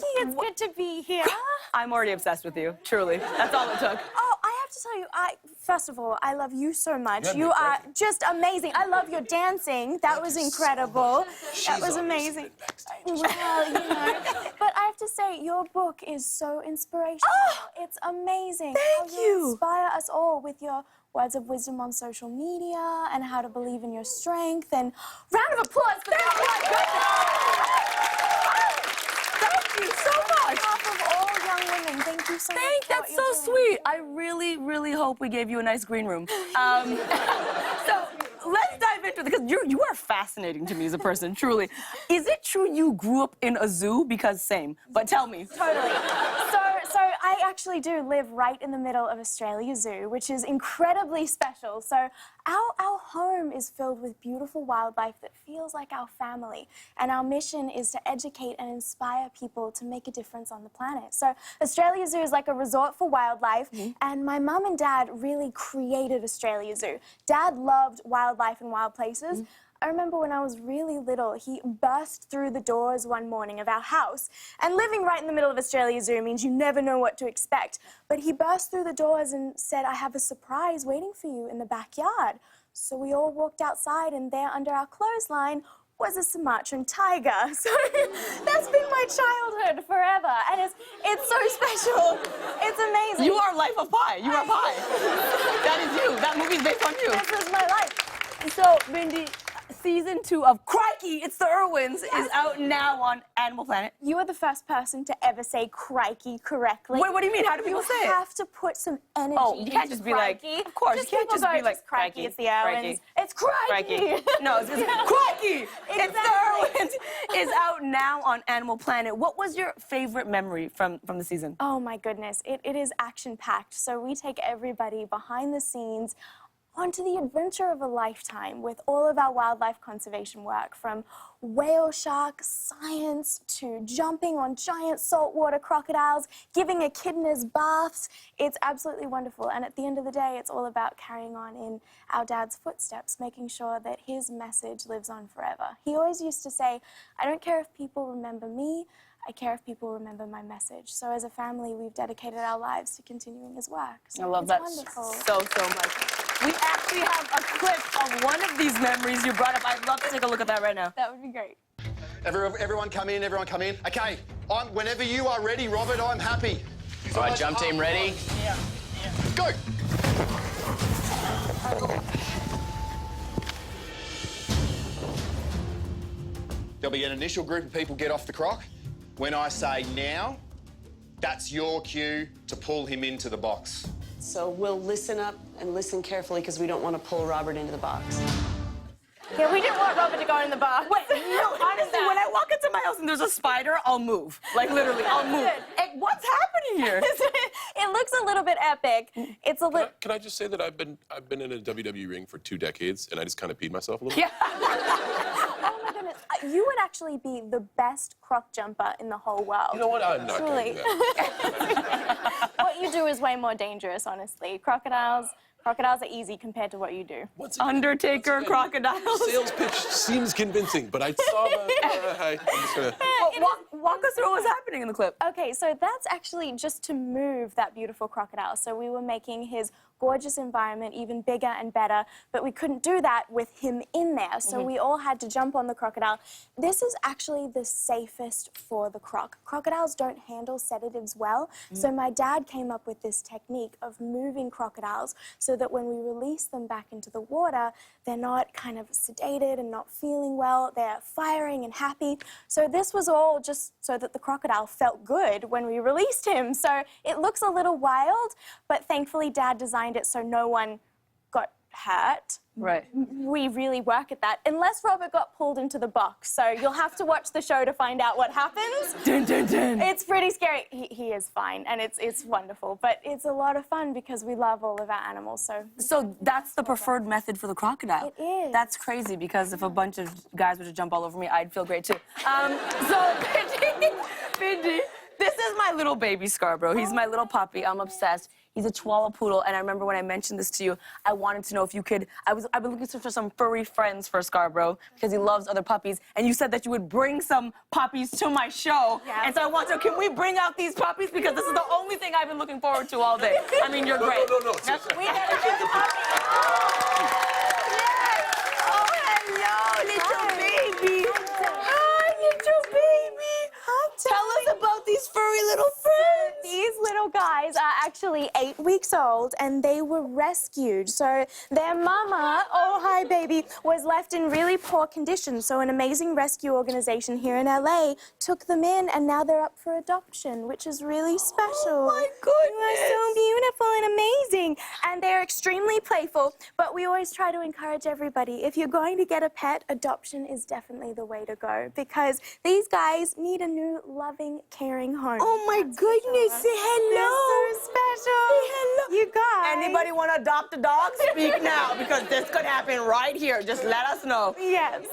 Crikey, it's good to be here. I'm already obsessed with you, truly. That's all it took. Oh, I have to tell you, first of all, I love you so much. Yeah, You are just amazing. I love your dancing. That was incredible. That was amazing. Well, you know. But I have to say, your book is so inspirational. Oh, it's amazing. thank How you. inspire us all with your words of wisdom on social media and how to believe in your strength. And round of applause for that. Thank you so On much. behalf of all young women, thank you so much. for That's what so you're doing. sweet. I really, really hope we gave you a nice green room. So let's dive into it, because you are fascinating to me as a person, truly. Is it true you grew up in a zoo? Because same, but tell me. Totally. So I actually do live right in the middle of Australia Zoo, which is incredibly special. So our home is filled with beautiful wildlife that feels like our family. And our mission is to educate and inspire people to make a difference on the planet. So Australia Zoo is like a resort for wildlife. And my mum and dad really created Australia Zoo. Dad loved wildlife and wild places. I remember when I was really little, he burst through the doors one morning of our house. And living right in the middle of Australia Zoo means you never know what to expect. But he burst through the doors and said, "I have a surprise waiting for you in the backyard." So we all walked outside, and there under our clothesline was a Sumatran tiger. So that's been my childhood forever. And it's so special. It's amazing. You are Life of Pi. You are Pi. That is you. That movie's based on you. This is my life. So, Mindy, season 2 of Crikey, It's the Irwins is out now on Animal Planet. You are the first person to ever say crikey correctly. Wait, what do you mean? How do people say You it? have to put some energy Oh, you can't into just be like, crikey. of course, you can't people just be go, like, crikey, crikey, it's the Irwins. It's crikey. Crikey. No, it's Crikey! It's the Irwins is out now on Animal Planet. What was your favorite memory from the season? Oh my goodness, it is action-packed. So we take everybody behind the scenes onto the adventure of a lifetime with all of our wildlife conservation work, from whale shark science to jumping on giant saltwater crocodiles, giving echidnas baths. It's absolutely wonderful. And at the end of the day, it's all about carrying on in our dad's footsteps, making sure that his message lives on forever. He always used to say, "I don't care if people remember me, I care if people remember my message." So as a family, we've dedicated our lives to continuing his work. So I love it's that wonderful. so much. We actually have a clip of one of these memories you brought up. I'd love to take a look at that right now. That would be great. Everyone come in, everyone come in. Okay, whenever you are ready, Robert, I'm happy. All right, jump team ready? Yeah. Go! There'll be an initial group of people get off the croc. When I say now, that's your cue to pull him into the box. So we'll listen up and listen carefully because we don't want to pull Robert into the box. Yeah, we didn't want Robert to go in the box. Wait, no, honestly, when I walk into my house and there's a spider, I'll move. Like, literally, I'll move. Hey, what's happening here? It looks a little bit epic. It's a little... Can I just say that I've been in a WWE ring for 2 decades, and I just kind of peed myself a little bit? Yeah. Oh, my goodness. You would actually be the best croc jumper in the whole world. You know what? I'm not going to do that. What you do is way more dangerous, honestly. Crocodiles are easy compared to what you do. Undertaker, crocodiles. Sales pitch seems convincing, but I saw the... I'm just gonna... Walk us through what was happening in the clip. Okay, so that's actually just to move that beautiful crocodile. So we were making his gorgeous environment even bigger and better, but we couldn't do that with him in there. So we all had to jump on the crocodile. This is actually the safest for the croc. Crocodiles don't handle sedatives well, so my dad came up with this technique of moving crocodiles so that when we release them back into the water, they're not kind of sedated and not feeling well. They're firing and happy. So this was all just so that the crocodile felt good when we released him. So it looks a little wild, but thankfully Dad designed it so no one got hurt. Right. We really work at that, unless Robert got pulled into the box. So you'll have to watch the show to find out what happens. Dun, dun, dun. It's pretty scary. He is fine, and it's wonderful. But it's a lot of fun because we love all of our animals. So that's the preferred method for the crocodile. It is. That's crazy, because if a bunch of guys were to jump all over me, I'd feel great too. So, Benji, this is my little baby Scarborough. He's my little puppy. I'm obsessed. He's a Chihuahua poodle, and I remember when I mentioned this to you, I wanted to know if you could. I've been looking for some furry friends for Scarborough because he loves other puppies, and you said that you would bring some puppies to my show, and so I want to. Can we bring out these puppies because this is the only thing I've been looking forward to all day. I mean, you're great. No. We gotta get the puppies. Oh, hello, little baby. Hi, little baby. Tell us about these furry little friends. These little guys are actually 8 weeks old and they were rescued. So their mama, oh hi baby, was left in really poor condition. So an amazing rescue organization here in LA took them in and now they're up for adoption, which is really special. Oh my They goodness. are so beautiful and amazing. And they're extremely playful, but we always try to encourage everybody. If you're going to get a pet, adoption is definitely the way to go because these guys need a new loving, caring home. Oh my goodness, say hello. They're so special. Say hello. You guys. Anybody want to adopt a dog? Speak now because this could happen right here. Just let us know. Yes.